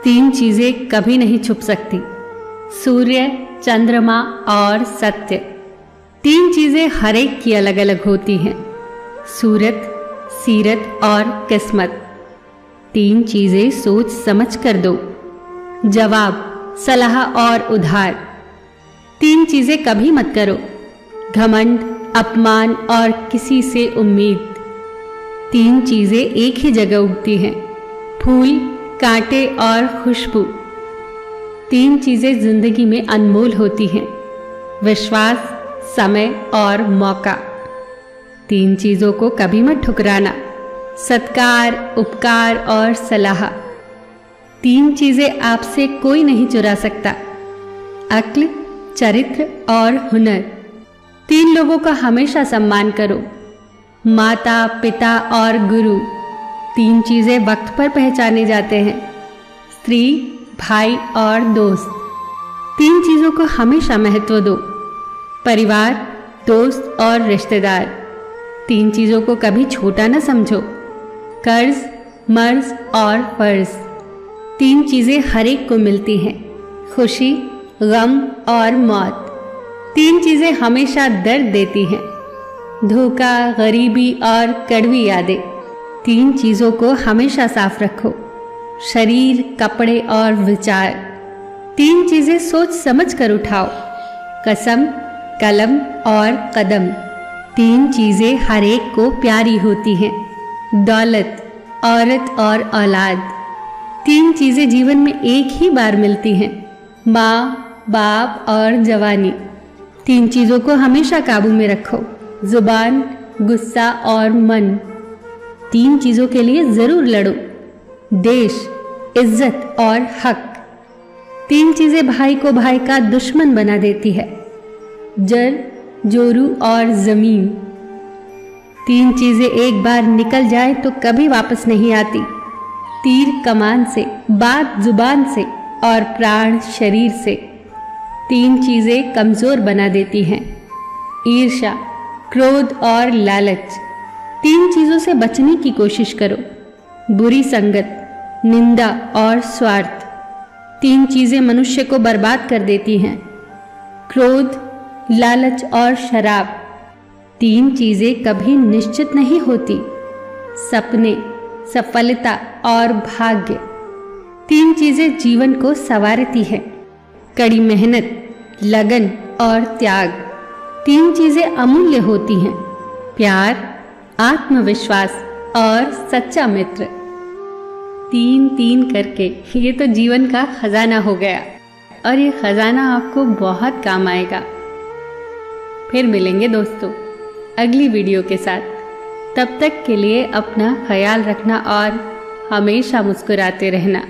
तीन चीजें कभी नहीं छुप सकती, सूर्य, चंद्रमा और सत्य। तीन चीजें हर एक की अलग अलग होती हैं, सूरत, सीरत और किस्मत। तीन चीजें सोच समझ कर दो, जवाब, सलाह और उधार। तीन चीजें कभी मत करो, घमंड, अपमान और किसी से उम्मीद। तीन चीजें एक ही जगह उगती हैं, फूल, कांटे और खुशबू। तीन चीजें जिंदगी में अनमोल होती हैं, विश्वास, समय और मौका। तीन चीजों को कभी मत ठुकराना, सत्कार, उपकार और सलाह। तीन चीजें आपसे कोई नहीं चुरा सकता, अक्ल, चरित्र और हुनर। तीन लोगों का हमेशा सम्मान करो, माता, पिता और गुरु। तीन चीजें वक्त पर पहचाने जाते हैं, स्त्री, भाई और दोस्त। तीन चीजों को हमेशा महत्व दो, परिवार, दोस्त और रिश्तेदार। तीन चीजों को कभी छोटा न समझो, कर्ज, मर्ज और फर्ज। तीन चीजें हर एक को मिलती हैं, खुशी, गम और मौत। तीन चीजें हमेशा दर्द देती हैं, धोखा, गरीबी और कड़वी यादें। तीन चीजों को हमेशा साफ रखो, शरीर, कपड़े और विचार। तीन चीजें सोच समझ कर उठाओ, कसम, कलम और कदम। तीन चीजें हर एक को प्यारी होती हैं, दौलत, औरत और औलाद। तीन चीजें जीवन में एक ही बार मिलती हैं, माँ, बाप और जवानी। तीन चीजों को हमेशा काबू में रखो, जुबान, गुस्सा और मन। तीन चीजों के लिए जरूर लड़ो, देश, इज्जत और हक। तीन चीजें भाई को भाई का दुश्मन बना देती है, जड़, जोरू और जमीन। तीन चीजें एक बार निकल जाए तो कभी वापस नहीं आती, तीर कमान से, बात जुबान से और प्राण शरीर से। तीन चीजें कमजोर बना देती हैं, ईर्ष्या, क्रोध और लालच। तीन चीजों से बचने की कोशिश करो, बुरी संगत, निंदा और स्वार्थ। तीन चीजें मनुष्य को बर्बाद कर देती हैं, क्रोध, लालच और शराब। तीन चीजें कभी निश्चित नहीं होती, सपने, सफलता और भाग्य। तीन चीजें जीवन को संवारती हैं, कड़ी मेहनत, लगन और त्याग। तीन चीजें अमूल्य होती हैं, प्यार, आत्मविश्वास और सच्चा मित्र। तीन तीन करके ये तो जीवन का खजाना हो गया, और ये खजाना आपको बहुत काम आएगा। फिर मिलेंगे दोस्तों अगली वीडियो के साथ। तब तक के लिए अपना ख्याल रखना और हमेशा मुस्कुराते रहना।